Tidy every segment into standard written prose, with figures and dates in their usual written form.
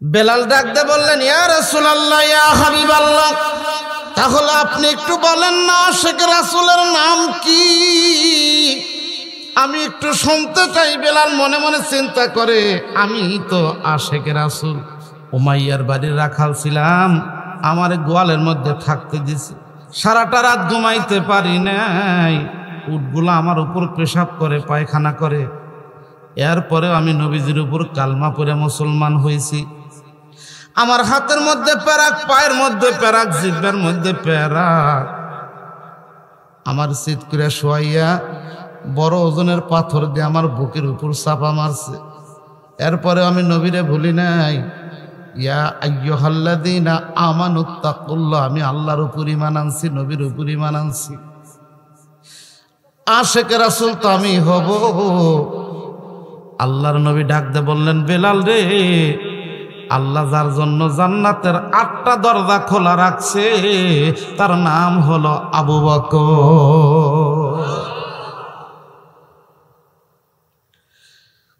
বেলাল ডাক দিয়ে বললেন, ইয়া রাসূলুল্লাহ, ইয়া হাবিবাল্লাহ, তাহলে আপনি একটু বলেন না আশিক রাসূলের নাম কি? আমি একটু শুনতে চাই। বেলাল মনে মনে চিন্তা করে, আমি তো আশিক রাসূল, উমাইয়ার বাড়ির রাখাল ছিলাম, আমার গোয়ালের মধ্যে থাকতে দিছে, সারাটা রাত ঘুমাইতে পারি নাই, উটগুলো আমার উপর পেশাব করে, পায়খানা করে। এরপরেও আমি নবীজির উপর কালমা পড়ে মুসলমান হয়েছি। আমার হাতের মধ্যে প্যারাক, পায়ের মধ্যে প্যারাক, জিহ্বার মধ্যে প্যারাক। আমার চিৎ করে শোয়াইয়া বড় ওজনের পাথর দিয়ে আমার বুকের উপর চাপা মারছে। এরপরেও আমি নবীরে ভুলি নাই। ইয়া আইয়ুহাল্লাযীনা আমানুত্তাকুল্লাহ, আমি আল্লাহর উপর ঈমান আনছি, নবীর উপর ঈমান আনছি। আশিক রাসূল তো আমি হব। আল্লাহর নবী ডাক দিয়ে বললেন, বেলাল রে, আল্লাহ যার জন্য জান্নাতের 8টা দরজা খোলা রাখছে তার নাম হলো আবু বকর।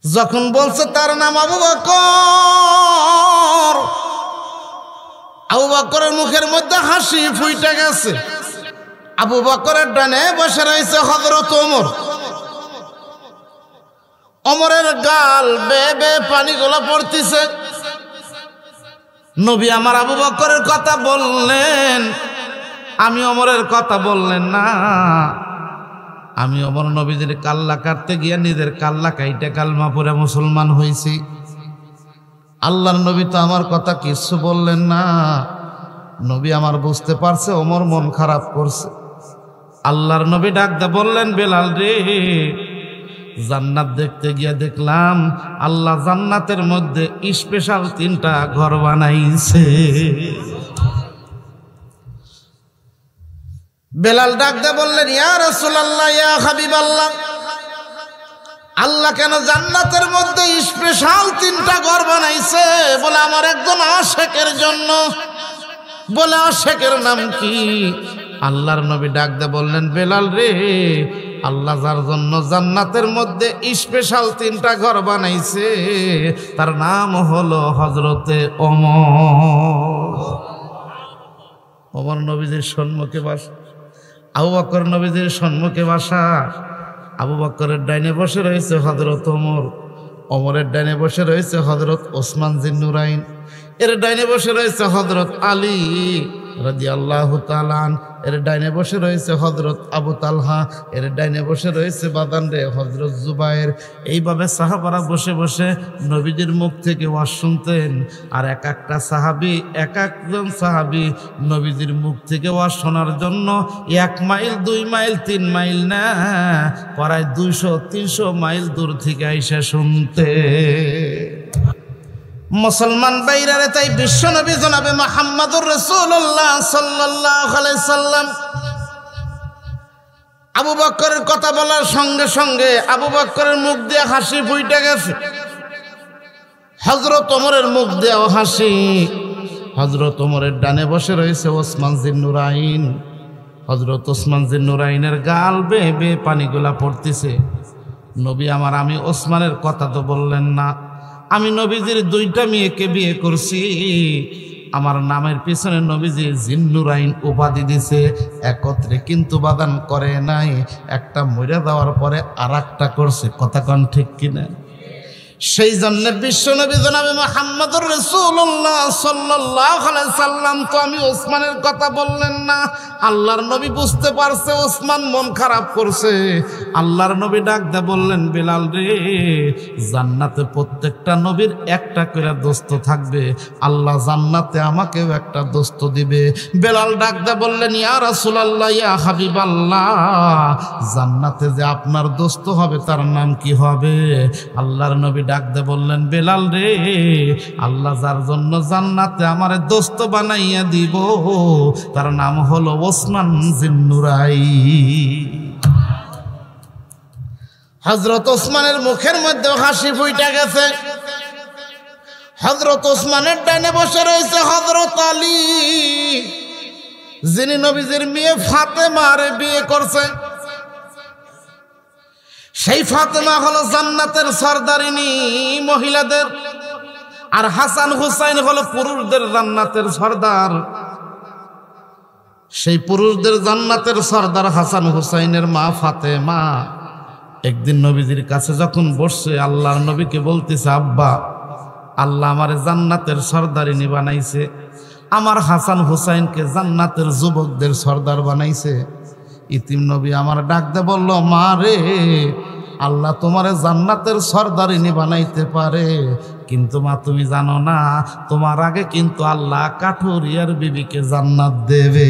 যখন বলছে তার নাম আবু বকর, আবু বকরের মুখের মধ্যে হাসি ফুইটা গেছে। আবু বকরের ডানে বসে রয়েছে হযরত ওমর। ওমরের গাল বেয়ে বেয়ে পানিগুলো পড়তেছে। নবী আমার আবু বকরের কথা বললেন, আমি ওমরের কথা বললেন না। আমি ওমর নবীজির কাল্লা কাটতে গিয়া নিজের কাল্লা কাইটে কালমা পড়ে মুসলমান হয়েছি। আল্লাহর নবী তো আমার কথা কিছু বললেন না। নবী আমার বুঝতে পারছে ওমর মন খারাপ করছে। আল্লাহর নবী ডাক দে বললেন, বেলাল রে, জান্নাত দেখতে গিয়া দেখলাম আল্লাহ জান্নাতের মধ্যে স্পেশাল 3টা ঘর বানাইছে। বেলাল ডাক দে বললেন, ইয়া রাসূলুল্লাহ, ইয়া হাবিবাল্লাহ, আল্লাহ কেন জান্নাতের মধ্যে স্পেশাল 3টা ঘর বানাইছে? বলে আমার একজন আশিকের জন্য। বলে আশিকের নাম কি? আল্লাহর নবী ডাক দে বললেন, বেলাল রে, আল্লাহ যার জন্য জান্নাতের মধ্যে স্পেশাল 3টা ঘর বানাইছে তার নাম হলো হযরতে ওমর। ওমর নবীজির সম্মুখে বাসা, আবু বকর নবীজির সম্মুখে বাসা। আবু বকরের ডাইনে বসে রয়েছে হযরত ওমর, ওমরের ডাইনে বসে রয়েছে হযরত ওসমান জিন্নুরাইন, এর ডাইনে বসে রয়েছে হযরত আলী রাদিয়াল্লাহু তাআলা আন, এর ডাইনে বসে রয়েছে হযরত আবু তালহা, এর ডাইনে বসে রয়েছে বাদান রে হযরত জুবায়ের। এইভাবে সাহাবারা বসে বসে নবীজির মুখ থেকে ওয়াজ শুনতেন। আর এক একজন সাহাবী নবীজির মুখ থেকে ওয়াজ শোনার জন্য 1 মাইল 2 মাইল 3 মাইল না, প্রায় 200-300 মাইল দূর থেকে আইসা শুনতে। মুসলমান বাইরারে তাই বিশ্বনবী জনাবে মুহাম্মদুর রাসূলুল্লাহ সাল্লাল্লাহু আলাইহি সাল্লাম আবু বকরের কথা বলার সঙ্গে সঙ্গে আবু বকরের মুখ দিয়ে হাসি ফুইটা গেছে। হযরত ওমরের মুখ দিয়েও হাসি। হযরত ওমরের ডানে বসে রয়েছে ওসমান জিন্নুরাইন। হযরত ওসমান জিন্নুরাইনের গাল বেয়ে বেয়ে পানিগুলা পড়তেছে। নবী আমার, আমি ওসমানের কথা তো বললেন না। আমি নবীজির 2টা মেয়েকে বিয়ে করছি। আমার নামের পিছনে নবীজি জিন্নুরাইন উপাধি দিছে। একত্রে কিন্তু বাদান করে নাই, একটা মরে দেওয়ার পরে আরেকটা করছে। কথা কোন ঠিক কিনা? সেই জন্য বিশ্বনবী জনাবে মুহাম্মদুর রাসূলুল্লাহ সাল্লাল্লাহু আলাইহি সাল্লাম তো আমি ওসমানের কথা বললেন না। আল্লাহর নবী বুঝতে পারছে ওসমান মন খারাপ করছে। আল্লাহর নবী ডাক দে বললেন, বেলাল রে, জান্নাতে প্রত্যেকটা নবীর একটা করে দোস্ত থাকবে, আল্লাহ জান্নাতে আমাকেও একটা দোস্ত দিবে। বেলাল ডাক দে বললেন, ইয়া রাসূলুল্লাহ, ইয়া হাবিবাল্লাহ, জান্নাতে যে আপনার দোস্ত হবে তার নাম কি হবে? আল্লাহর নবী ডাক দে বললেন, বেলাল রে, আল্লাহ যার জন্য জান্নাতে আমারে দোস্ত বানাইয়া দিব তার নাম হলো ওসমান জিন্নুরাইন। হযরত ওসমানের মুখের মধ্যে হাসি ফুইটা গেছে। হযরত ওসমানের ডানে বসে রয়েছে হযরত আলী, যিনি নবীজির মেয়ে ফাতেমারে বিয়ে করছে। সেই ফাতেমা হলো জান্নাতের সরদারিনী মহিলাদের। আর হাসান হুসাইন হলো পুরুষদের জান্নাতের সর্দার। সেই পুরুষদের জান্নাতের সর্দার হাসান হুসাইনের মা ফাতেমা একদিন নবীজির কাছে যখন বসছে, আল্লাহর নবীকে বলতেছে, আব্বা, আল্লাহ আমারে জান্নাতের সর্দারিনী বানাইছে, আমার হাসান হুসাইনকে জান্নাতের যুবকদের সর্দার বানাইছে। ইতিম নবী আমার ডাক দে বলল, মা রে, আল্লাহ তোমারে জান্নাতের সর্দারিনী বানাইতে পারে, কিন্তু মা তুমি জানো না, তোমার আগে কিন্তু আল্লাহ কাঠুরিয়ার বিবিকে জান্নাত দেবে।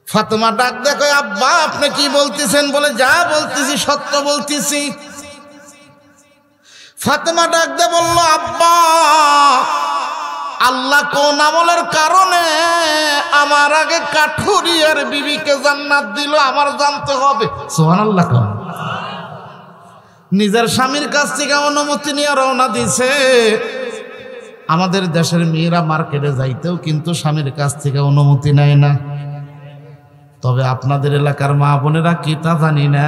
ফাতেমা ডাক দেখো, আব্বা আপনি কি বলতেছেন? বলে, যা বলতেছি সত্য বলতেছি। ফাতেমা ডাক দে বলল, আব্বা, আল্লাহ কোন আমলের কারণে আমার আগে কাঠুরিয়ার বিবিকে জান্নাত দিল আমার জানতে হবে। সুবহানাল্লাহ। নিজের স্বামীর কাছ থেকে অনুমতি নিয়ে রওনা দিছে। আমাদের দেশের মেয়েরা মার্কেটে যাইতেও কিন্তু স্বামীর কাছ থেকে অনুমতি নেয় না। তবে আপনাদের এলাকার মা বোনেরা কি তা জানি না,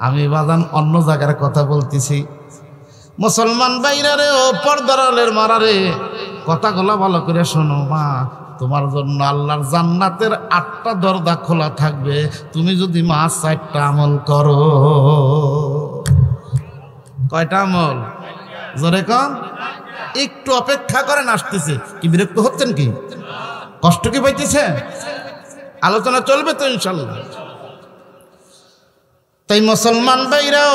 আমি বাজান অন্য জায়গার কথা বলতেছি। মুসলমান বাইরা রে, ও পর্দারের মারারে, কথাগুলো ভালো করে শোনো। মা, তোমার জন্য আল্লাহর জান্নাতের 8টা দরজা খোলা থাকবে, তুমি যদি মা 4টা আমল করো। কয়টা আমল? জোরে কন। একটু অপেক্ষা করেন, আসতেছে। কি বিরক্ত হচ্ছেন? কি কষ্ট কি পাইতেছে? আলোচনা চলবে তো ইনশাল্লাহ। তাই মুসলমান ভাইরা,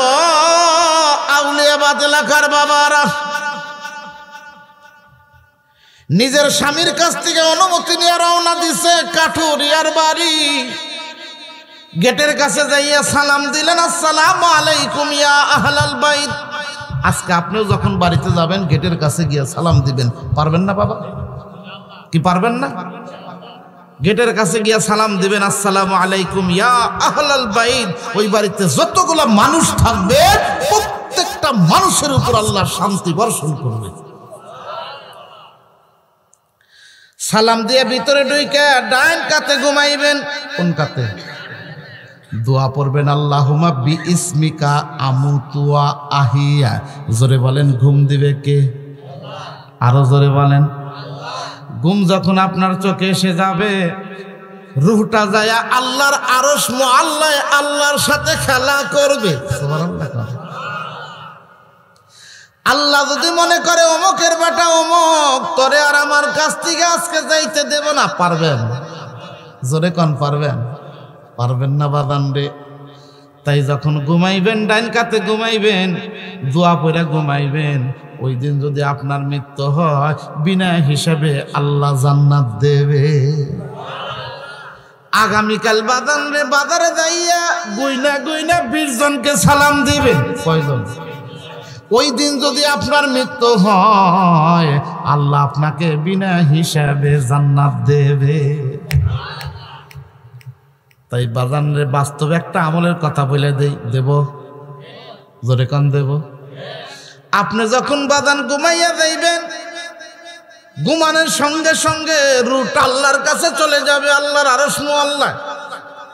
আউলিয়াবাদ এলাকার বাবারা, নিজের স্বামীর কাছ থেকে অনুমতি নিয়ে রওনা দিছে কাঠুরিয়ার বাড়ি। গেটের কাছে যাইয়া সালাম দিলেন, আসসালামু আলাইকুম ইয়া আহলাল বাইত। আজকে আপনিও যখন বাড়িতে যাবেন, গেটের কাছে গিয়ে সালাম দিবেন। পারবেন না বাবা? কি পারবেন না? গেটের কাছে গিয়া সালাম দিবেন, আসসালামু আলাইকুম ইয়া আহলাল বাইত। ওই বাড়িতে যতগুলা মানুষ থাকবে, প্রত্যেকটা মানুষের উপর আল্লাহ শান্তি বর্ষণ করবে। সালাম দিয়ে ভিতরে ঢুকে ডাইন কাতে ঘুমাইবেন। কোন কাতে? দোয়া পড়বেন, আল্লাহুম্মা বিইসমিকা আমুতু ওয়া আহিয়া। জোরে বলেন, ঘুম দিবে কে? আরো জোরে বলেন। ঘুম যখন আপনার চোখে এসে যাবে, রূহটা যায় আল্লাহর আরশ মুআল্লায় আল্লাহর সাথে খেলা করবে। সুবহানাল্লাহ। আল্লাহ যদি মনে করে অমুকের বেটা অমুক, তোরে আর আমার কাছ থেকে আজকে যাইতে দেব না, পারবেন? জোরে কোন পারবেন? পারবেন না বাদান রে। তাই যখন ঘুমাইবেন, ডাইন কাতে ঘুমাইবেন, দোয়া পড়ে ঘুমাইবেন। ওই দিন যদি আপনার মৃত্যু হয়, বিনা হিসাবে আল্লাহ জান্নাত দেবে। আগামীকাল বাদান রে, বাজারে যাইয়া গুইনা গুইনা 20 জনকে সালাম দিবেন। কয়জন? ওই দিন যদি আপনার মৃত্যু হয়, আল্লাহ আপনাকে বিনা হিসাবে জান্নাত দেবে। তাই বাজান রে, বাস্তবে একটা আমলের কথা বলে দেব। জোরে কান দেব। আপনি যখন বাজান ঘুমাইয়া যাইবেন, ঘুমানোর সঙ্গে সঙ্গে রুট আল্লাহর কাছে চলে যাবে, আল্লাহর আরশ মুআল্লাহ।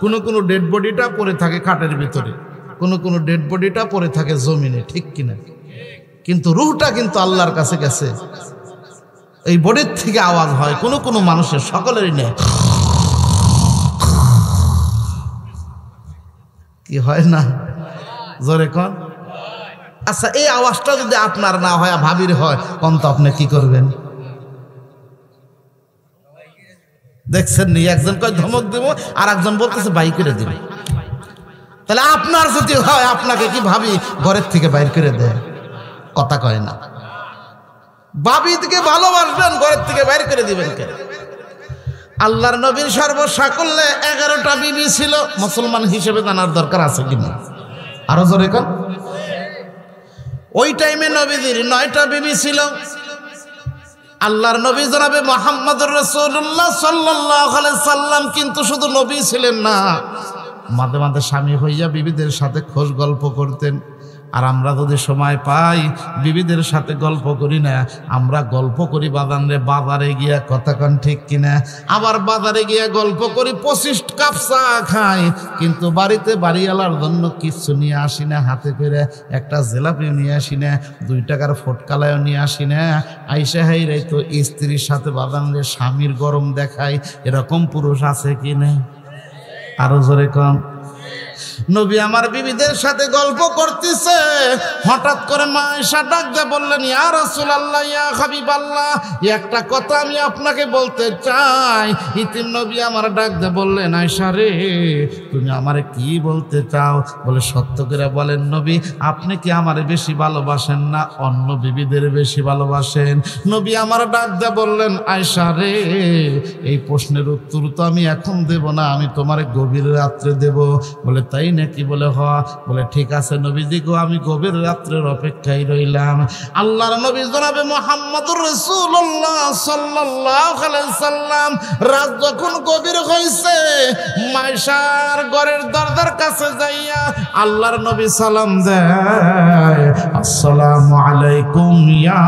কোনো ডেড বডিটা পড়ে থাকে খাটের ভিতরে, কোনো ডেড বডিটা পড়ে থাকে জমিনে, ঠিক কিনা? কিন্তু রুহটা কিন্তু আল্লাহর কাছে গেছে। এই বডির থেকে আওয়াজ হয় কোনো মানুষের, সকলেরই নেই, কি হয় না? জোরে কন। আচ্ছা, এই আওয়াজটা যদি আপনার না হয়, ভাবির হয়, কোন তো আপনি কি করবেন? দেখছেন নি, একজন কয় ধমক দেব, আর একজন বলতেছে বাই করে দিব। তাহলে আপনার যদি হয়, আপনাকে কি ভাবি ঘরের থেকে বাইর করে দেয়? কথা কয় না। ভাবি থেকে ভালোবাসবেন, ঘরের থেকে বাইর করে দিবেন কেন? আল্লাহর নবীর সর্বসাকল্যে 11টা বিবি ছিল। মুসলমান হিসেবে জানার দরকার আছে কিনা? আরো জোরে কন। ওই টাইমে নবীদের 9টা বিবি ছিল। আল্লাহর নবী জনাবে মুহাম্মদুর রাসূলুল্লাহ সাল্লাল্লাহু আলাইহি সাল্লাম কিন্তু শুধু নবী ছিলেন না, মাঝে মাঝে স্বামী হইয়া বিবিদের সাথে খোঁজ গল্প করতেন। আর আমরা যদি সময় পাই বিবিদের সাথে গল্প করি না, আমরা গল্প করি বাজারে বাজারে গিয়া, কথা কন ঠিক কিনা? আবার বাজারে গিয়া গল্প করি 25 কাপ চা খাই, কিন্তু বাড়িতে বাড়িওয়ালার জন্য কিচ্ছু নিয়ে আসি না, হাতে করে একটা জিলাপিও নিয়ে আসি না, 2 টাকার ফটকালাইও নিয়ে আসি না। আইসা হাইরাই তো স্ত্রীর সাথে বাজারে স্বামীর গরম দেখায়, এরকম পুরুষ আছে কি না? আরো জোরে কম। নবী আমার বিবিদের সাথে গল্প করতেছে, হঠাৎ করে মা আয়েশা ডাক দিয়ে বললেন, ইয়া রাসূলুল্লাহ, ইয়া হাবিবাল্লাহ, একটা কথা আমি আপনাকে বলতে চাই। ইতিম নবী আমার ডাক দিয়ে বললেন, আয়েশা রে, তুমি আমারে কি বলতে চাও? বলে, সত্য করে বলেন নবী, আপনি কি আমারে বেশি ভালোবাসেন না অন্য বিবিদের বেশি ভালোবাসেন? নবী আমার ডাক দিয়ে বললেন, আয়েশা রে, এই প্রশ্নের উত্তর তো আমি এখন দেব না, আমি তোমারে গভীর রাত্রে দেব। বলে, তাই নাকি? বলে, হ। বলে, ঠিক আছে নবীজি গো, আমি গভীর রাত্রের অপেক্ষায় রইলাম। আল্লাহর নবী জনাবে মুহাম্মদুর রাসূলুল্লাহ সাল্লাল্লাহু আলাইহি সাল্লাম রাত যখন গভীর হইছে, মাইশার ঘরের দরজার কাছে যাইয়া আল্লাহর নবী সালাম দেয়, আসসালামু আলাইকুম ইয়া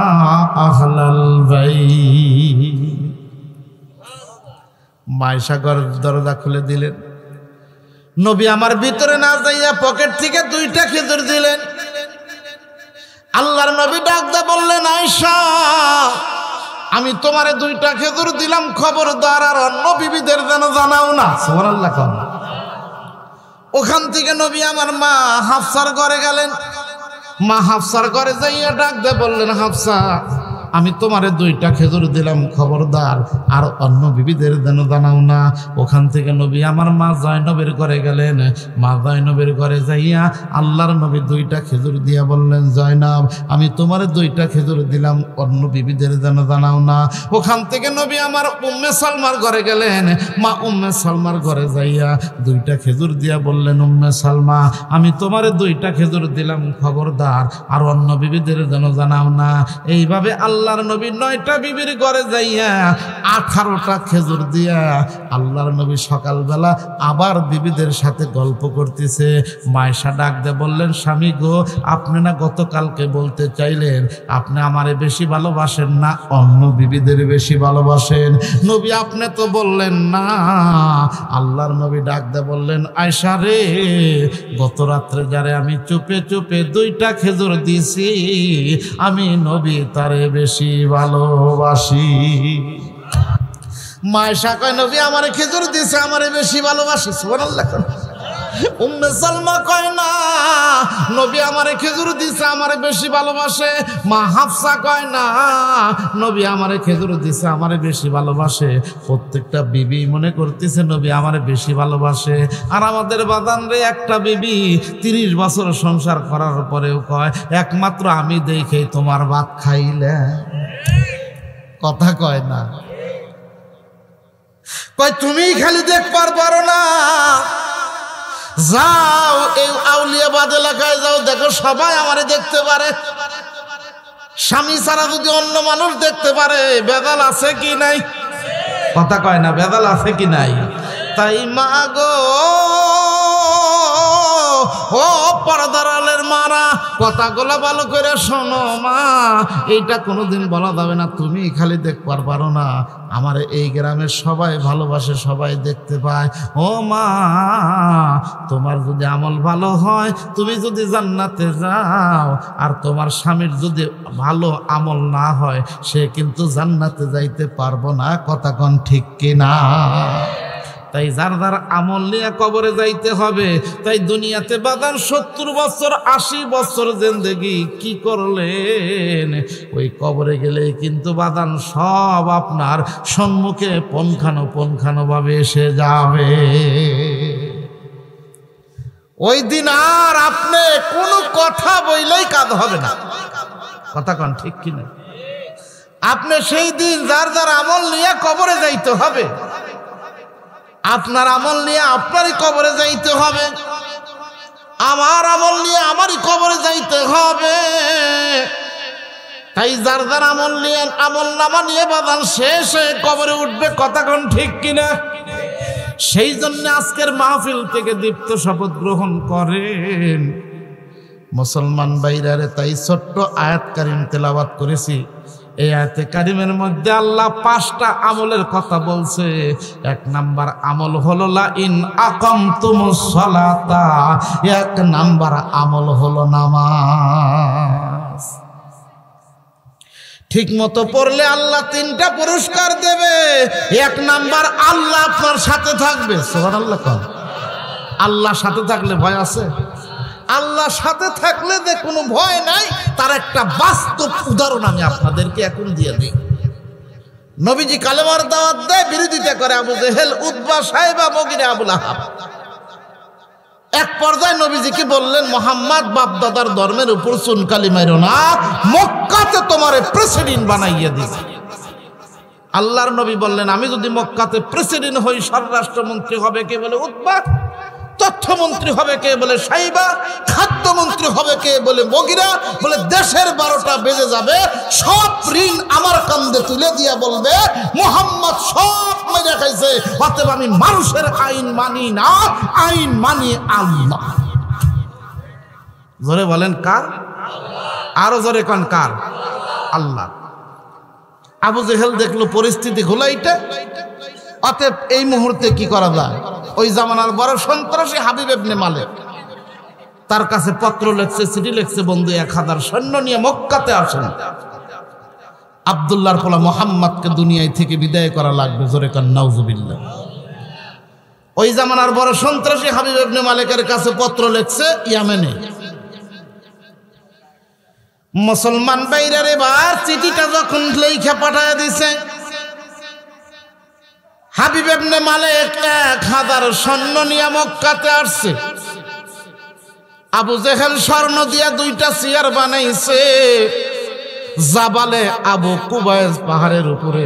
আহলাল বাইত। মাইশা ঘরের দরজা খুলে দিলেন। নবী আমার ভিতরে না যাইয়া পকেট থেকে 2টা খেজুর দিলেন। আল্লাহর নবী ডাক দা বললেন, আয়েশা, আমি তোমারে 2টা খেজুর দিলাম, খবরদার আর অন্য বিবিদের যেন জানাও না। সুবহানাল্লাহ। ওখান থেকে নবী আমার মা হাফসার ঘরে গেলেন। মা হাফসার ঘরে যাইয়া ডাক দা বললেন, হাফসা, আমি তোমারে 2টা খেজুর দিলাম, খবরদার আর অন্য বিবিদের যেন জানাও না। ওখান থেকে নবী আমার মা জয়নবের ঘরে গেলেন। মা জয়নবের ঘরে যাইয়া আল্লাহর নবী 2টা খেজুর দিয়া বললেন, জয়নব, আমি তোমারে 2টা খেজুর দিলাম, অন্য বিবিদের যেন জানাও না। ওখান থেকে নবী আমার উম্মে সালমার ঘরে গেলেন। মা উম্মে সালমার ঘরে যাইয়া 2টা খেজুর দিয়া বললেন, উম্মে সালমা, আমি তোমারে 2টা খেজুর দিলাম, খবরদার আর অন্য বিবিদের যেন জানাও না। এইভাবে আল্লাহর নবী 9টা বিবির ঘরে যাইয়া 18টা খেজুর দিয়া আল্লাহর নবী সকালবেলা আবার বিবিদের সাথে গল্প করতেছে। মায়েশা ডাক দিয়ে বললেন, স্বামী গো, আপনি না গতকালকে বলতে চাইলেন আপনি আমারে বেশি ভালোবাসেন না অন্য বিবিদের বেশি ভালোবাসেন? নবী আপনি তো বললেন না। আল্লাহর নবী ডাক দিয়ে বললেন, আয়েশা রে, গত রাত্রে যারে আমি চুপে চুপে 2টা খেজুর দিছি, আমি নবী তারে বেশি ভালোবাসি। মায়েশা কয়, নবী আমারে খেজুর দিছে, আমারে বেশি ভালোবাসি। সুবহানাল্লাহ। উম্মে সালমা কয়, না, নবী আমারে খেজুর দিছে, আমারে বেশি ভালোবাসে। মা হাফসা কয়, না, নবী আমারে খেজুর দিছে, আমারে বেশি ভালোবাসে। প্রত্যেকটা বিবি মনে করতেছে নবী আমারে বেশি ভালোবাসে। আর আমাদের বাদানরে একটা বিবি 30 বছর সংসার করার পরেও কয়, একমাত্র আমি দেখেই তোমার ভাত খাইলে। কথা কয় না, কয় তুমি খালি দেখবার পারো না, যাও এই আউলিয়াবাদ এলাকায় যাও, দেখো সবাই আমারে দেখতে পারে। স্বামী ছাড়া যদি অন্য মানুষ দেখতে পারে, বেদাল আছে কি নাই? কথা কয় না, বেদাল আছে কি নাই? তাই মা গো, ও পর্দার আলের মারা, কথাগুলো ভালো করে শোনো মা, এইটা কোনোদিন বলা যাবে না তুমি খালি দেখবার পারো না, আমার এই গ্রামের সবাই ভালোবাসে, সবাই দেখতে পায়। ও মা, তোমার যদি আমল ভালো হয়, তুমি যদি জান্নাতে যাও, আর তোমার স্বামীর যদি ভালো আমল না হয়, সে কিন্তু জান্নাতে যাইতে পারবো না। কথা কোন ঠিক কিনা? তাই যার যার আমল নিয়ে কবরে যাইতে হবে। তাই দুনিয়াতে বাদান 70 বছর 80 বছর জিন্দেগি কি করলেন, ওই কবরে গেলেই কিন্তু বাদান সব আপনার সম্মুখে পুঙ্খানো ভাবে এসে যাবে। ওই দিন আর আপনি কোনো কথা বইলেই কাজ হবে না। কথা কন ঠিক কিনা? আপনি সেই দিন যার যার আমল নিয়ে কবরে যাইতে হবে। আপনার আমল নিয়ে আপনারই কবরে যাইতে হবে, আমার আমল নিয়ে আমারই কবরে যাইতে হবে। তাই যার যার আমল নিয়ে, আমল নামা নিয়ে বাদান শেষে কবরে উঠবে। কথা কোন ঠিক কিনা? সেই জন্য আজকের মাহফিল থেকে দীপ্ত শপথ গ্রহণ করেন, মুসলমান ভাইরারে তাই ছোট্ট আয়াত কারিম তেলাওয়াত করেছি। এই আয়াতে কারিমের মধ্যে আল্লাহ 5টা আমলের কথা বলছে। 1 নাম্বার আমল হলো লা ইন আকামতুমুস সালাতা, 1 নাম্বার আমল হলো নামাজ। ঠিক মতো পড়লে আল্লাহ 3টা পুরস্কার দেবে। 1 নাম্বার আল্লাহ আপনার সাথে থাকবে। সুবহানাল্লাহ। আল্লাহ সাথে থাকলে ভয় আছে? আল্লাহ সাথে থাকলে যে কোনো ভয় নাই, তার একটা বাস্তব উদাহরণ আমি আপনাদেরকে এখন দিয়ে দিই। নবীজি কালেমার দাওয়াত দেয়, বিরোধিতা করে আবু জেহেল, উতবা, সাইবা, মুগিরা, আবু লাহাব। এক পর্যায়ে নবীজিকে বললেন, মোহাম্মদ বাপদাদার ধর্মের উপর চুনকালি মাইরো না, মক্কাতে তোমারে প্রেসিডেন্ট বানাইয়া দিছি। আল্লাহর নবী বললেন, আমি যদি মক্কাতে প্রেসিডেন্ট হই, স্বরাষ্ট্রমন্ত্রী হবে কে? বলে উতবা। তথ্যমন্ত্রী হবে কে? বলে সাইবা। খাদ্যমন্ত্রী হবে কে? বলে মুগিরা। বলে দেশের 12টা বেজে যাবে, সব ঋণ আমার কাঁধে তুলে দিয়া বলবে, মুহাম্মদ সব মেরে খাইছে, অতএব আমি মানুষের আইন মানি না, আইন মানি আল্লাহ। জোরে বলেন কার? আরো জোরে কোন কার? আল্লাহ। আবু জেহেল দেখলো পরিস্থিতি ঘোলাইটা, অতএব এই মুহূর্তে কি করা যায়? ওই জামানার বড় সন্ত্রাসী হাবিব ইবনে মালিক তার কাছে পত্র লিখছে, চিঠি লিখছে, বন্ধু 1000 সৈন্য নিয়ে মক্কাতে আসেন, আব্দুল্লাহর পোলা মুহাম্মদকে দুনিয়ায় থেকে বিদায় করা লাগবে। জোরে কান নাউজুবিল্লাহ। ওই জামানার বড় সন্ত্রাসী হাবিব ইবনে মালিকের কাছে পত্র লিখছে ইয়ামেনে। মুসলমান ভাইরার এবার চিঠিটা যখন লেখা পাঠায় দিছে, হাবিব ইবনে মালিক 1000 সৈন্য নিয়ে মক্কাতে আসছে। আবু জেহেল স্বর্ণ দিয়া 2টা চেয়ার বানাইছে জাবালে আবু কুবাইস পাহাড়ের উপরে।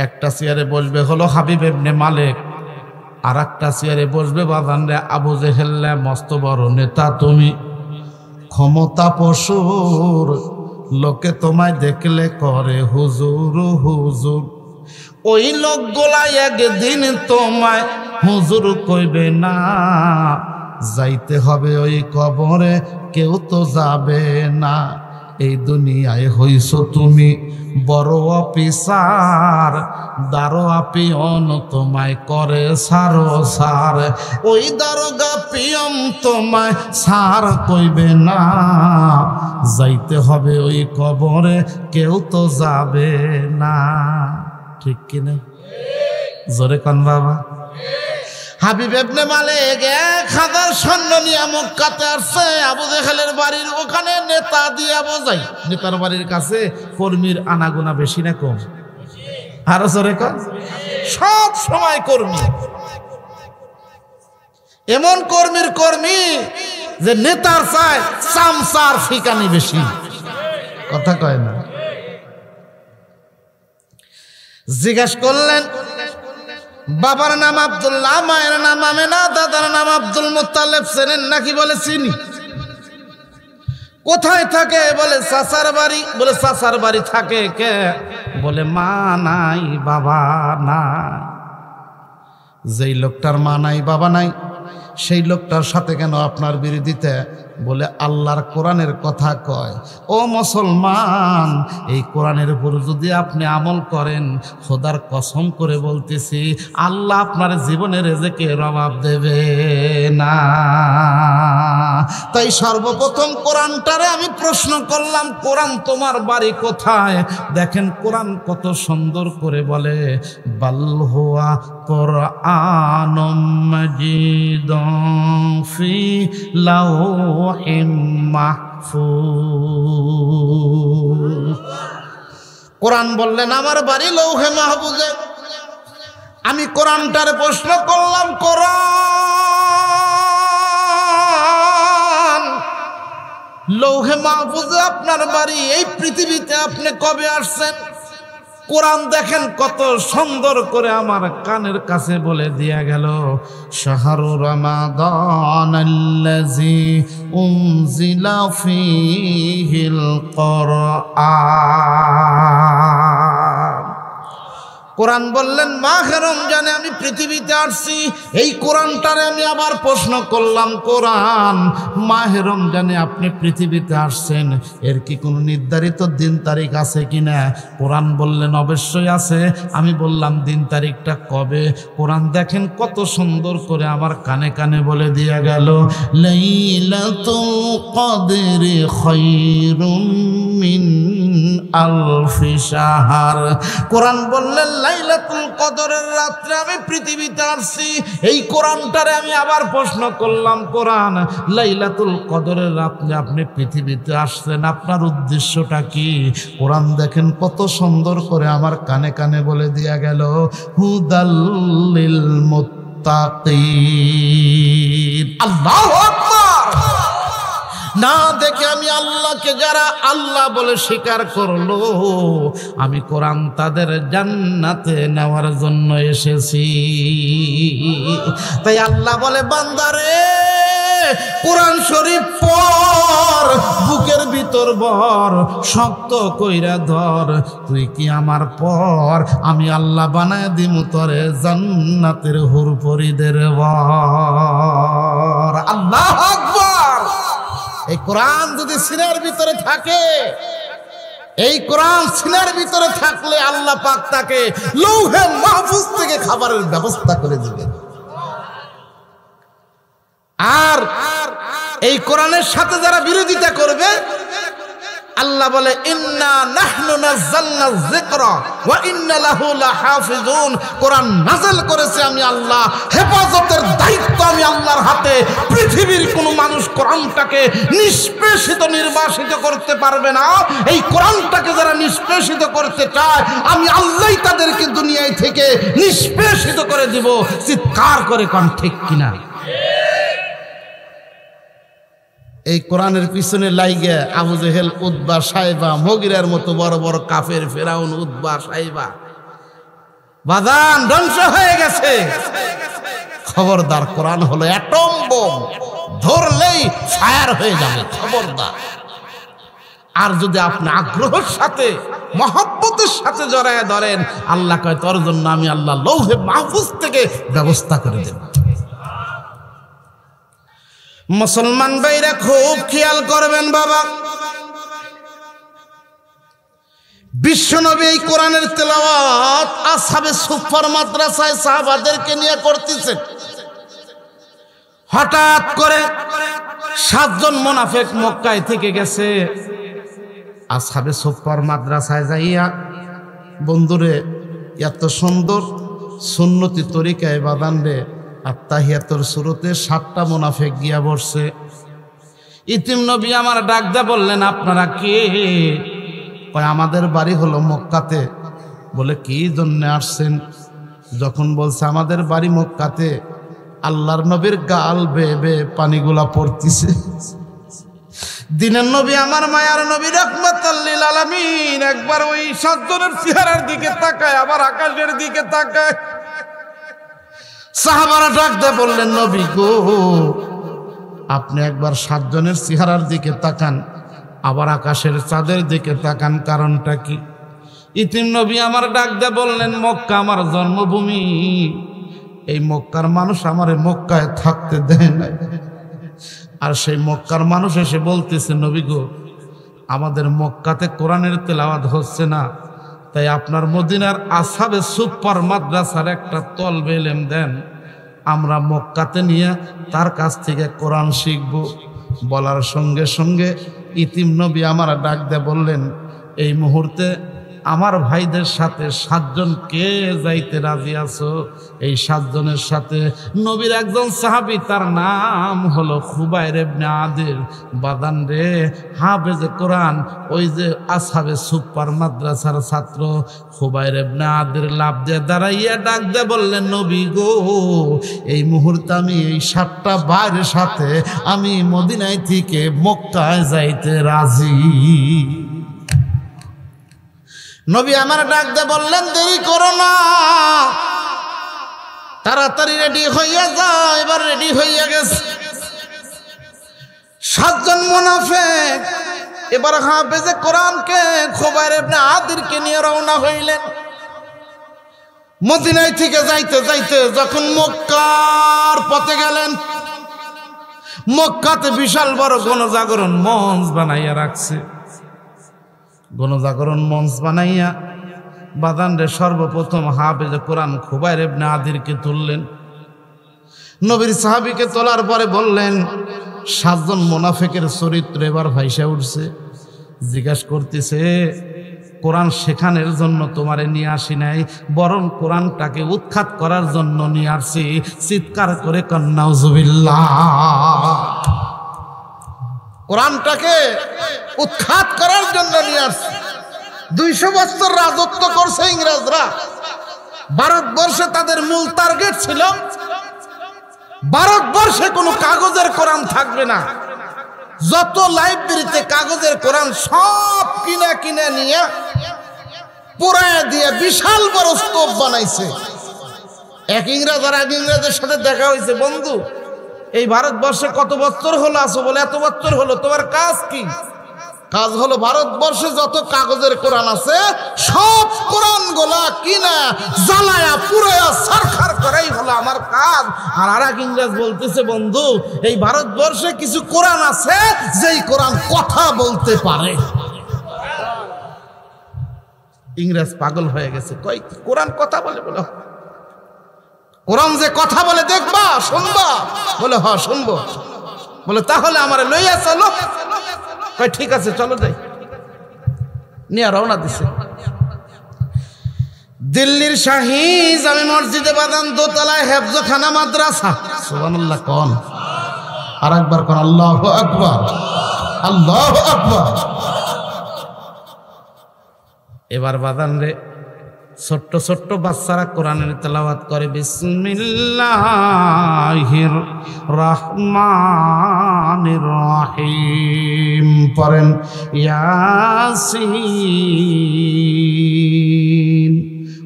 একটা চেয়ারে বসবে হলো হাবিব ইবনে মালিক, আর একটা চেয়ারে বসবে বাজানরে আবু জেহেল। মস্ত বড় নেতা তুমি, ক্ষমতা পশুর, লোকে তোমায় দেখলে করে হুজুর হুজুর। ওই লোকগুলা একদিন তোমায় হুজুর কইবে না, যাইতে হবে ওই কবরে, কেউ তো যাবে না। এই দুনিয়ায় হইছ তুমি বড় অফিসার, দারোগা পিয়ন তোমায় করে সারো সার। ওই দারোগা পিয়ন তোমায় সার কইবে না, যাইতে হবে ওই কবরে, কেউ তো যাবে না। ঠিক কিনা? জোরে কান বাবা। হাবিব ইবনে মালিক 1000 সৈন্য নিয়ে মক্কাতে আসছে। আবু জেহেলের বাড়ির ওখানে নেতা দিয়া বোঝাই। নেতার বাড়ির কাছে কর্মীর আনাগোনা বেশি না কম? আরো জোরে কান। সব সময় কর্মী, এমন কর্মীর কর্মী যে নেতার চায় চামচার ফিকানি বেশি। কথা কয় না? জিজ্ঞেস করলেন, বাবার নাম আব্দুল্লাহ, মায়ের নাম আমেনা, দাদার নাম আব্দুল মুত্তালিব, চেনেন নাকি? বলে চিনি। কোথায় থাকে? বলে চাচার বাড়ি। বলে চাচার বাড়ি থাকে কে? বলে মা নাই বাবা নাই। যেই লোকটার মা নাই বাবা নাই, সেই লোকটার সাথে কেন আপনার বিরোধিতা? বলে আল্লাহর কোরআনের কথা কয়। ও মুসলমান, এই কোরআনের উপর যদি আপনি আমল করেন, খোদার কসম করে বলতেছি, আল্লাহ আপনার জীবনের রিজিকের অভাব দেবে না। তাই সর্বপ্রথম কোরআনটারে আমি প্রশ্ন করলাম, কোরআন তোমার বাড়ি কোথায়? দেখেন কোরআন কত সুন্দর করে বলে, বাল হুয়া কুরআনুম মাজিদুন ফি লাওহিম মাহফুজ। কোরআন বললেন আমার বাড়ি লৌহে মাহফুজে। আমি কোরআনটার প্রশ্ন করলাম, কোরআন লৌহে মাহফুজে আপনার বাড়ি, এই পৃথিবীতে আপনি কবে আসছেন? কোরআন দেখেন কত সুন্দর করে আমার কানের কাছে বলে দিয়া গেল, শাহরু রমাদানাল্লাযী উনজিলা ফীহিল কুরআন। কোরআন বললেন মাহে রমজানে আমি পৃথিবীতে আসছি। এই কোরআনটারে আমি আবার প্রশ্ন করলাম, কোরআন মাহে রমজানে আপনি পৃথিবীতে আসছেন, এর কি কোনো নির্ধারিত দিন তারিখ আছে কিনা? কোরআন বললেন অবশ্যই আছে। আমি বললাম দিন তারিখটা কবে? কোরআন দেখেন কত সুন্দর করে আমার কানে কানে বলে দিয়ে গেল, লাইলাতুল কদরি খায়রুম মিন আলফি শাহর। কোরআন বললেন লাইলাতুল কদরের রাত্রে আমি পৃথিবীতে আসছি। এই কোরআনটারে আমি আবার প্রশ্ন করলাম, কোরআন লাইলাতুল কদরের রাত্রে আপনি পৃথিবীতে আসছেন, আপনার উদ্দেশ্যটা কি? কোরআন দেখেন কত সুন্দর করে আমার কানে কানে বলে দিয়া গেল, হুদাল্লিল মুত্তাকিন। আল্লাহু আকবার। না দেখে আমি আল্লাহকে যারা আল্লাহ বলে স্বীকার করলো, আমি কোরআন তাদের জান্নাতে নেওয়ার জন্য এসেছি। তাই আল্লাহ বলে বান্দারে কোরআন শরীফ পড়, বুকের ভিতর ভর, শক্ত কইরা ধর, তুই কি আমার পর, আমি আল্লাহ বানায় দিমু তরে জান্নাতের হুরপরিদের বর। আল্লাহু আকবার। এই কোরআন যদি সিনার ভিতরে থাকে, এই কোরআন সিনার ভিতরে থাকলে আল্লাহ পাক তাকে লৌহে মাহফুজ থেকে খাবারের ব্যবস্থা করে দিবেন। আর এই কোরআনের সাথে যারা বিরোধিতা করবে, আল্লাহ বলে ইন্না নাহনু নাযালনা যিকরা ওয়া ইন্না লাহু লাহাফিজুন। কোরআন নাযিল করেছে আমি আল্লাহ, হেফাজতের দায়িত্ব আমি আল্লাহর হাতে। পৃথিবীর কোনো মানুষ কোরআনটাকে নিষ্পেষিত নির্বাসিত করতে পারবে না। এই কোরআনটাকে যারা নিষ্পেষিত করতে চায়, আমি আল্লাহই তাদেরকে দুনিয়ায় থেকে নিষ্পেষিত করে দিব। চিৎকার করে কোন ঠিক কিনা? এই কোরআনের পিছনে লাইগে আবু জেহেল, উতবা, সাইবা, মুগিরার মতো বড় বড় কাফের, ফেরাউন, উতবা, সাইবা বাদান ধ্বংস হয়ে গেছে। খবরদার, কোরআন হলো অ্যাটম বোম, ধরলেই ফায়ার হয়ে যাবে, খবরদার। আর যদি আপনি আগ্রহের সাথে মহব্বতের সাথে জড়ায় ধরেন, আল্লাহ কয় তোর জন্য আমি আল্লাহ লৌহে মাহফুজ থেকে ব্যবস্থা করে দেব। মুসলমান ভাইরা খুব খেয়াল করবেন বাবা, বিশ্বনবী এই কোরআনের তেলাওয়াত আসহাবে সুফফার মাদ্রাসায় সাহাবাদেরকে নিয়ে করতেছেন। হঠাৎ করে 7 জন মুনাফিক মক্কায় থেকে গেছে। আসহাবে সুফফার মাদ্রাসায় যাইয়া, বন্ধুরে এত সুন্দর সুন্নতি তরিকায় বাদান রে, আত্তাহিয়াতুর শুরুতে 7টা মুনাফিক গিয়া বসছে। ইতিম নবী আমার ডাক দা বললেন, আপনারা কে? কয় আমাদের বাড়ি হলো মক্কাতে। বলে কি জন্য আসছেন? যখন বলছে আমাদের বাড়ি মক্কাতে, আল্লাহর নবীর গাল বেয়ে বেয়ে পানিগুলা পড়তিছে। দিনের নবী আমার মায়ার নবী রাহমাতাল লিল আলামিন একবার ওই 7 জনের চেহারার দিকে তাকায়, আবার আকাশের দিকে তাকায়। সাহাবারা ডাক দিয়ে বললেন, নবী গো, আপনি একবার 7 জনের চেহারার দিকে তাকান, আবার আকাশের চাঁদের দিকে তাকান, কারণটা কি? ইতিম নবী আমার ডাক দিয়ে বললেন, মক্কা আমার জন্মভূমি, এই মক্কার মানুষ আমারে মক্কায় থাকতে দেয় নাই। আর সেই মক্কার মানুষ এসে বলতেছে, নবী গো, আমাদের মক্কাতে কোরআনের তেলাওয়াত হচ্ছে না, তাই আপনার মদিনার আসহাবে সুফফার মাদ্রাসার একটা তলবে ইলম দেন, আমরা মক্কাতে নিয়ে তার কাছ থেকে কোরআন শিখব। বলার সঙ্গে সঙ্গে ইতিম নবী আমার ডাক দিয়ে বললেন, এই মুহূর্তে আমার ভাইদের সাথে 7 জন কে যাইতে রাজি আছো? এই 7 জনের সাথে নবীর একজন সাহাবী, তার নাম হলো খুবাইর ইবনে আদিল। বাদান রে, হাফেজে কোরআন, ওই যে আসহাবে সুফফার মাদ্রাসার ছাত্র খুবাইর ইবনে আদিল লাভ দিয়ে দাঁড়াইয়া ডাক দিয়ে বললেন, নবী গো, এই মুহূর্তে আমি এই 7টা ভাইয়ের সাথে আমি মদিনায় থেকে মক্কায় যাইতে রাজি। নবী আমার ডাক দিয়ে বললেন, দেরি করো না, তাড়াতাড়ি রেডি হইয়া যাও। এবার রেডি হইয়া গেছে 7 জন মুনাফিক। এবার হাফেজে কোরআনকে খুবাইর ইবনে আদিলকে নিয়ে রওনা হইলেন। মদিনায় থেকে যাইতে যাইতে যখন মক্কার পথে গেলেন, মক্কাতে বিশাল বড় গণজাগরণ মঞ্চ বানাইয়া রাখছে। গণজাগরণ মঞ্চ বানাইয়া বাদানরে সর্বপ্রথম হাফেজে কোরআন খুবাইর ইবনে আদিরকে তুললেন। নবীর সাহাবীকে তোলার পরে বললেন, 7 জন মুনাফিকের চরিত্র এবার ভাইসা উঠছে। জিজ্ঞাসা করতেছে, কোরআন শেখানোর জন্য তোমারে নিয়ে আসি নাই, বরং কোরআনটাকে উৎখাত করার জন্য নিয়ে আসছি। চিৎকার করে কন নাউজুবিল্লাহ। কোরআনটাকে উৎখাত করার জন্য নিয়ে আসছি। 200 বছর রাজত্ব করছে ইংরেজরা। ভারতবর্ষে তাদের মূল টার্গেট ছিল ভারতবর্ষে কোনো কাগজের কোরআন থাকবে না। যত লাইব্রেরিতে কাগজের কোরআন সব কিনে নিয়ে পুরায় দিয়ে বিশাল বড় স্তূপ বানাইছে। এক ইংরেজ আর এক ইংরেজের সাথে দেখা হয়েছে, বন্ধু এই ভারতবর্ষে কত বছর হলো আছো? বলে এত বছর হলো। তোমার কাজ কি? কাজ হলো ভারতবর্ষে যত কাগজের কোরআন আছে সব কোরআন গোলা কিনা জ্বালায়া পুরায়া সরকার করাই হলো আমার কাজ। আর আরেক ইংরেজ বলতেছে, বন্ধু এই ভারতবর্ষে কিছু কোরআন আছে যেই কোরআন কথা বলতে পারে। ইংরেজ পাগল হয়ে গেছে, কই কোরআন কথা বলে? বলে কোরআন যে কথা বলে দেখবা, শুনবা? বলে হ শুনবো। বলে তাহলে আমারে লইয়া চলো। কই ঠিক আছে চলো যাই। নিয়ে রওনা দিছে। দিল্লির শাহী জামে মসজিদে বাদান দোতলায় হেফজখানা মাদ্রাসা। সুবহানাল্লাহ কোন? আর একবার কোন আল্লাহু আকবার, আল্লাহু আকবার। এবার বাদান রে ছোট্ট ছোট্ট বাচ্চারা কোরআনের তেলাওয়াত করে। বিসমিল্লাহির রহমানির রহিম পড়েন। ইয়াসিন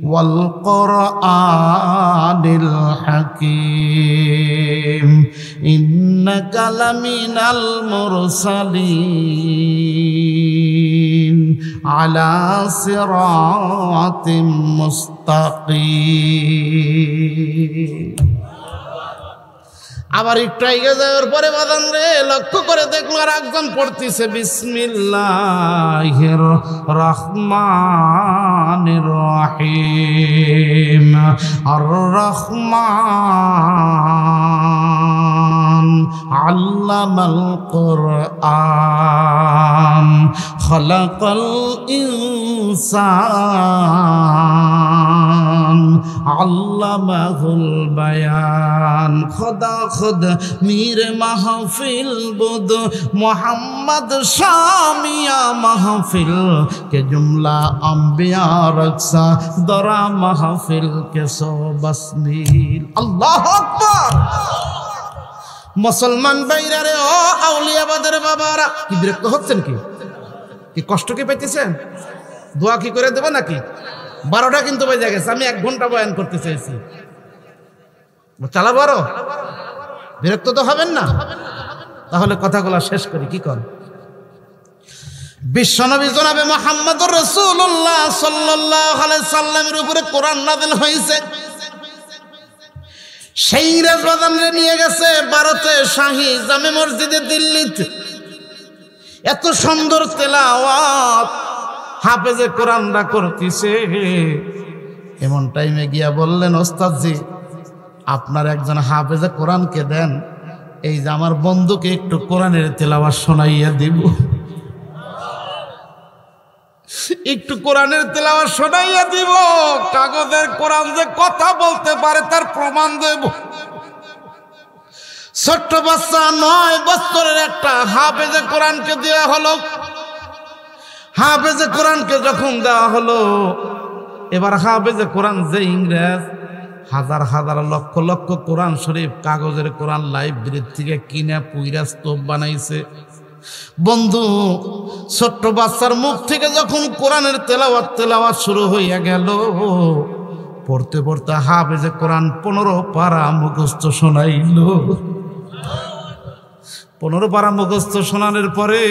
ওয়াল কুরআনিল হাকীম ইন্নাকা লামিনাল মুরসালিন আলা সিরাতিম মুস্তাকিম। আবার একটু এগিয়ে যাওয়ার পরে বাদান রে লক্ষ্য করে দেখলো আর একজন পড়তেছে বিসমিল্লাহির রহমানির রহিম। আর রহমান আল্লামাল কুরআন খালাকাল ইনসান আল্লামাহুল বায়ান। খোদা খুদ মীর মাহফিল বুদ মোহাম্মদ শামিয়া মাহফিল के जुमला अंबिया रक्षा दरा महफिल के सो बसनील। अल्लाहु আকবার। মুসলমান ভাইরা রে, ও আউলিয়াবাদের বাবারা, কি বিরক্ত হচ্ছেন? কি কষ্ট কি পাইতেছেন? দোয়া কি করে দেব নাকি? 12টা কিন্তু বেজে গেছে। আমি 1 ঘন্টা বয়ান করতে চাইছি। চালা বড় বিরক্ত তো হবেন না? তাহলে কথাগুলো শেষ করি। কি কর? বিশ্বনবী জনাবে মুহাম্মদুর রাসূলুল্লাহ সাল্লাল্লাহু আলাইহি সাল্লামের উপরে কোরআন নাযিল হয়েছে। সেই রাজবাদানরে নিয়ে গেছে ভারতে শাহী জামে মসজিদে দিল্লিতে। এত সুন্দর তেলাওয়াত হাফেজে কোরআনরা করতেছে। এমন টাইমে গিয়া বললেন, ওস্তাদজি আপনার একজন হাফেজে কোরআনকে দেন, এই যে আমার বন্ধুকে একটু কোরআনের তেলাওয়াত শোনাইয়া দিব। একটু কোরআনের তেলাওয়াত শোনাইয়া দিব, কাগজের কোরআন যে কথা বলতে পারে তার প্রমাণ দেব। ছোট্ট বাচ্চা 9 বছরের একটা হাফেজে কোরআনকে দেওয়া হলো। হাফেজে কোরআনকে যখন দেওয়া হলো, এবার হাফেজে কোরআন যে ইংরেজ হাজার হাজার লক্ষ লক্ষ কোরআন শরীফ কাগজের কোরআন লাইব্রেরি থেকে কিনে পুইরা স্তূপ বানাইছে। বন্ধু ছোট্ট বাচ্চার মুখ থেকে যখন কোরআনের তেলাওয়াত শুরু হইয়া গেল, পড়তে পড়তে হাফেজে কোরআন 15 পারা মুখস্থ শোনাইল। 15 পারা মুখস্থ শোনানোর পরে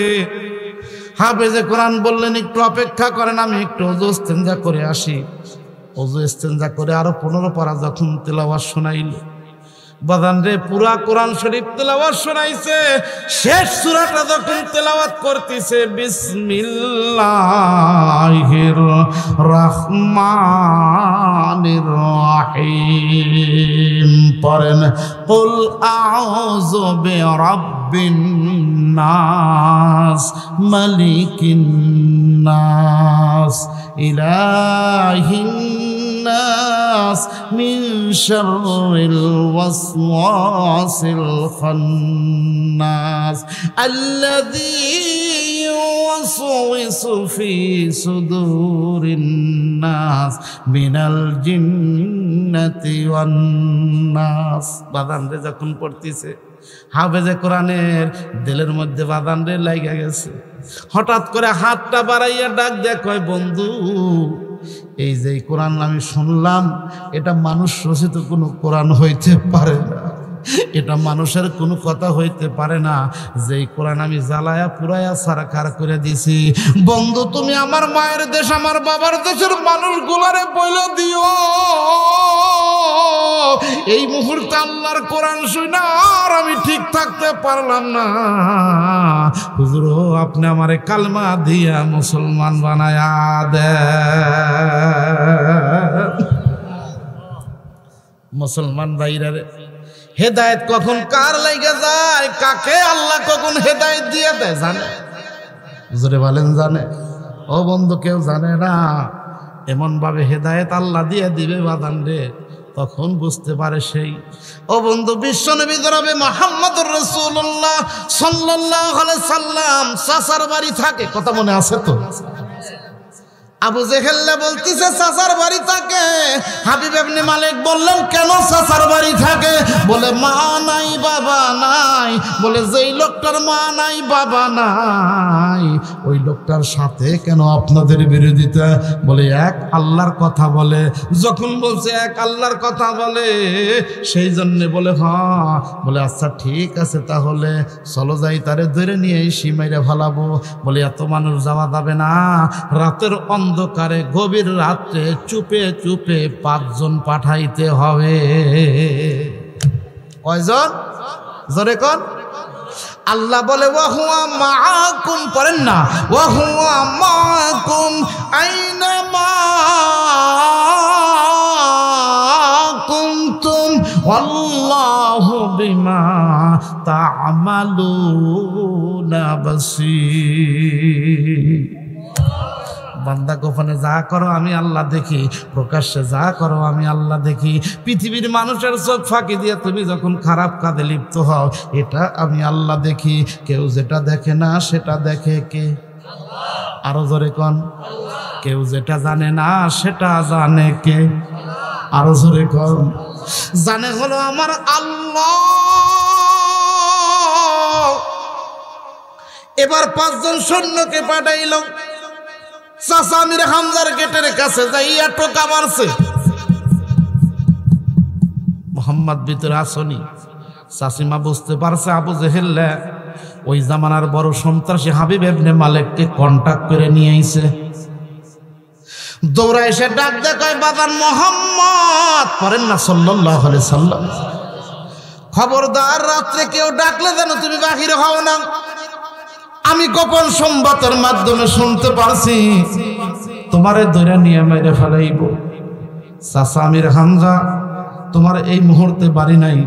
হাফেজে কোরআন বললেন, একটু অপেক্ষা করেন, আমি একটু ওযু ইস্তেনজা করে আসি। ওযু ইস্তেঞ্জা করে আরো 15 পারা যখন তেলাওয়াত শোনাইল, বাদান রে পুরা কোরআন শরীফ তেলাওয়াত শোনাইছে। শেষ সূরাটা যখন তেলাওয়াত করতেছে, বিসমিল্লাহির রহমানির রহিম পড়েন, কুল আউযু বিরাব্বিন নাস মালিকিন নাস ইলাহিন নাস মিন শাররিল ওয়াসওয়াসিল খান্নাস আল্লাযী ইউওয়াসওয়িসু ফি সুদুরিন নাস মিনাল জিন্নাতি ওয়ান নাস। বাদান রে যখন পড়তিছে, হাফেজে কোরআনের দিলের মধ্যে বাদান রে লাগা গেছে। হঠাৎ করে হাতটা বাড়াইয়া ডাক দেয়, কয় বন্ধু, এই যে কোরআন আমি শুনলাম, এটা মানুষ রচিত কোনো কোরআন হইতে পারে না, এটা মানুষের কোনো কথা হইতে পারে না, যে কোরআন আমি জ্বালায়া পুরায়া সারাকার করে দিছি। বন্ধু, তুমি আমার মায়ের দেশ, আমার বাবার দেশের মানুষগুলারে বলে দিও, এই মুহূর্তে আল্লাহর কোরআন শুনা আর আমি ঠিক থাকতে পারলাম না। হুজুর, আপনি আমারে কালমা দিয়া মুসলমান বানায়া দেন। মুসলমান ভাইরা রে, হেদায়েত কখন কার লাগা যায়, কাকে আল্লাহ কখন হেদায়েত দিয়ে দেয় জানে? জোরে বলেন জানে? ও বন্ধু, কেউ জানে না। এমন ভাবে হেদায়েত আল্লাহ দিয়ে দিবে বাদান রে, তখন বুঝতে পারে সেই। ও বন্ধু, বিশ্বনবী জনাবে মুহাম্মদুর রাসূলুল্লাহ সাল্লাল্লাহু আলাইহি সাল্লাম চাচার বাড়ি থাকে, কথা মনে আছে তো? আবু জেহেল বলতেছে চাচার বাড়ি থাকে। হাবিব ইবনে মালিক বললেন, কেন চাচার বাড়ি থাকে? বলে মা নাই বাবা নাই। বলে যেই লোকটার মা নাই বাবা নাই, ওই লোকটার সাথে কেন আপনাদের বিরোধিতা? বলে এক আল্লাহর কথা বলে। যখন বলছে এক আল্লাহর কথা বলে, সেই জন্যে বলে হ্যাঁ। বলে আচ্ছা ঠিক আছে, তাহলে চলো যাই, তারে ধরে নিয়ে সীমাইরে ভালাবো। বলে এত মানুষ যাওয়া যাবে না, রাতের অন্ধকারে গভীর রাত্রে চুপে চুপে 5 জন পাঠাইতে হবে। কয়জন? জোরে কোন? আল্লাহ বলে ওয়াহুয়া মাআকুম, পড়েন না, ওয়াহুয়া মাআকুম আইনামা কুনতুম ওয়াল্লাহু বিমা তা'মালুনা বাসীর। বান্দা গোপনে যা করো আমি আল্লাহ দেখি, প্রকাশ্যে যা করো আমি আল্লাহ দেখি। পৃথিবীর মানুষের চোখ ফাঁকি দিয়ে তুমি যখন খারাপ কাজে লিপ্ত হও, এটা আমি আল্লাহ দেখি। কেউ যেটা দেখে না সেটা দেখে কে? আরো জোরে কোন? কেউ যেটা জানে না সেটা জানে কে? আরো জোরে কোন? জানে হলো আমার আল্লাহ। এবার 5 জন সৈন্যকে পাঠাইল। চাচা আমির হামজার গেটের কাছে যাইয়া টোকা মারছে। মোহাম্মদ ভিতরে আসনি। চাচিমা বুঝতে পারছে আবু জেহেল ওই জামানার বড় সন্ত্রাসী হাবিব ইবনে মালিককে কন্টাক্ট করে নিয়ে আইছে। দৌড়া এসে ডাক দেয়, বাদান মোহাম্মদ, পড়েন না সাল্লাল্লাহু আলাইহি সাল্লাম, খবরদার রাত্রে কেউ ডাকলে যেন তুমি বাহির হও না। আমি গোপন সংবাদের মাধ্যমে শুনতে পারছি তোমারে ধরে নিয়ে মেরে ফেলাইব। চাচা আমির হামজা, তোমার এই মুহূর্তে বাড়ি নাই,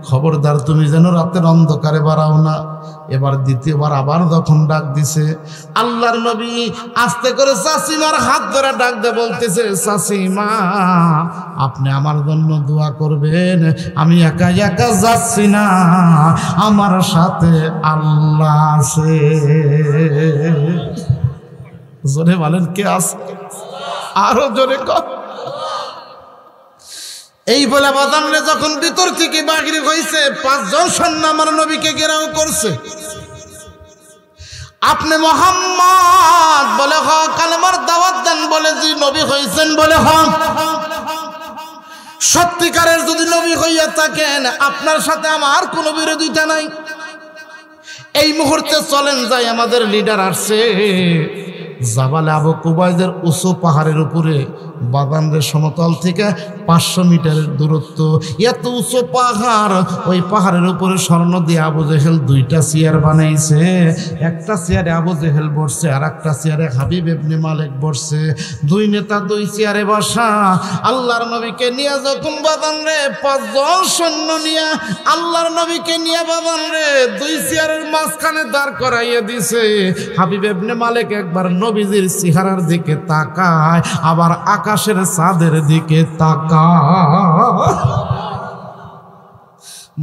খবরদার তুমি যেন রাতের অন্ধকারে বাড়াও না। এবার দ্বিতীয়বার আবার যখন ডাক দিছে, আল্লাহর নবী আস্তে করে চাচিমার হাত ধরে ডাক দিয়ে বলতেছে, চাচিমা আপনি আমার জন্য দোয়া করবেন, আমি একা একা যাচ্ছি না, আমার সাথে আল্লাহ আছে। জোরে বলেন কে আছে? আরো জোরে কর। এই বলে বাদামরে যখন ভিতর থেকে বাহির হয়েছে, 5 জন সৈন্য আমার নবীকে ঘেরাও করছে। আপনি মোহাম্মদ? বলে হ। কালেমার দাওয়াত দেন? বলে জি। নবী হয়েছেন? বলে হ। সত্যিকারের যদি নবী হইয়া থাকেন, আপনার সাথে আমার কোনো বিরোধিতা নাই। এই মুহূর্তে চলেন যাই, আমাদের লিডার আসছে, জাবালে আবু কুবাইদের উঁচু পাহাড়ের উপরে বাগানের সমতল থেকে 500 মিটারের দূরত্ব। এত উঁচু পাহাড়, ওই পাহাড়ের উপরে স্বর্ণ দিয়ে আবু জেহেল 2টা চেয়ার বানাইছে। একটা চেয়ারে আবু জেহেল বসছে, আর একটা চেয়ারে হাবিব ইবনে মালিক বসছে। 2 নেতা 2 চেয়ারে বসা। আল্লাহর নবীকে নিয়ে যখন বাগানরে 5 জন সৈন্য নিয়ে আল্লাহর নবীকে নিয়ে বাগানরে 2 চেয়ারের মাঝখানে দাঁড় করাইয়া দিছে। হাবিব ইবনে মালিক একবার নবীজির চেহারার দিকে তাকায়, আবার আকাশের চাঁদের দিকে তাকায়।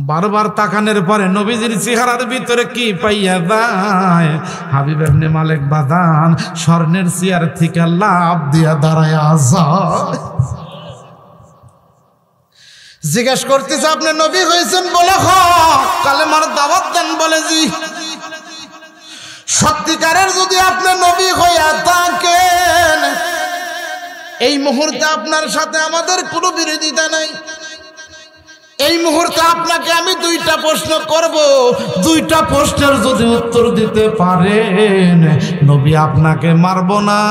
বারবার তাকানোর পরে নবীজির চেহারার ভিতরে কি পাইয়া যায়? হাবিব ইবনে মালিক বাদান স্বর্ণের চেয়ার থেকে লাফ দিয়া দাঁড়ায়া যায়। জিজ্ঞেস করতেছে, আপনি নবী হয়েছেন? বলে হ। কালেমার দাওয়াত দেন? বলে জি। সত্যিকারের যদি আপনি নবী হইয়া থাকেন, এই মুহূর্তে আপনার সাথে আমাদের কোনো বিরোধিতা নাই। এই মুহূর্তে আপনাকে আমি 2টা প্রশ্ন করব। 2টা প্রশ্নের যদি উত্তর দিতে পারেন, নবী আপনাকে মারব না,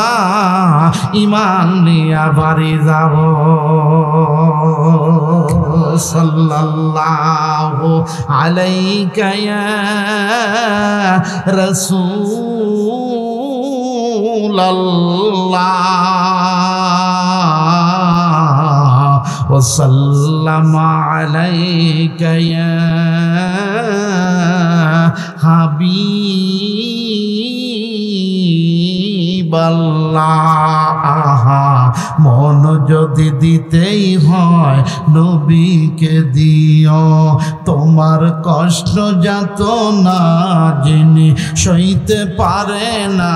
ঈমান নিয়ে বাড়ি যাব। সাল্লাল্লাহু আলাইকা ইয়া রাসূলুল্লাহ وسلم عليك يا حبيب الله। মন যদি দিতেই হয় নবীকে দিও, তোমার কষ্ট যাত না যিনি সইতে পারে না,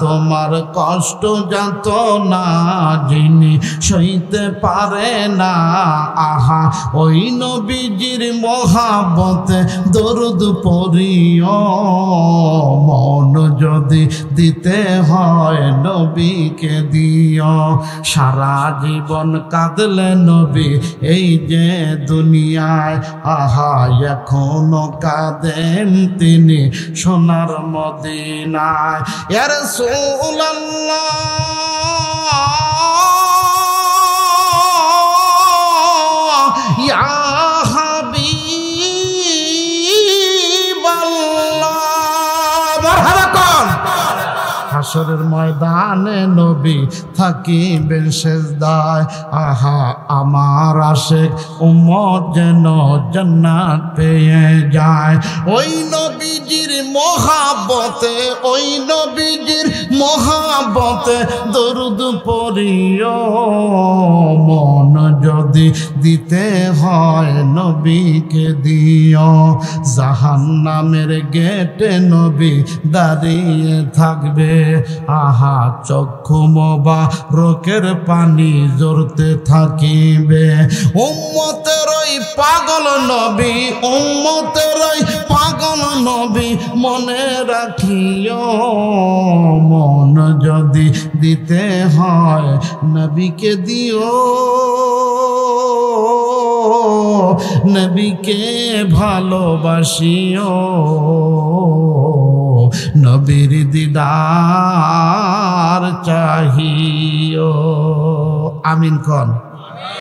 তোমার কষ্ট যাত না যিনি সইতে পারে না। আহা ওই নবীজির মহাব্বতে দরুদ পড়িও, মন যদি দিতে হয় নবীকে দিও। সারা জীবন কাঁদলে নবী এই যে দুনিয়ায়, আহা এখনো কাঁদেন তিনি সোনার মদিনায়। ইয়া রাসূলুল্লাহ ইয়া হাবিবাল্লাহ। মারহাবা কোন? হাসরের ময়দানে নবী থাকিবেন সেজদায়, আহা আমার আশিক উম্মত যেন জান্নাত পেয়ে যায়। ওই নবীজির মহাব্বতে, ওই নবীজির মহাব্বতে দরুদ পড়িও, মন যদি দিতে হয় নবীকে দিও। জাহান্নামের গেটে নবী দাঁড়িয়ে থাকবে, আহা চক্ষু মোবারকের পানি ঝরতে থাকিবে। উম্মতের ওই পাগল নবী, উম্মতের ওই পাগল নবী মনে রাখিও, মন যদি দিতে হয় নবীকে দিও, নবীকে ভালোবাসিও, নবীর দিদার চাহিও। আমিন কোন?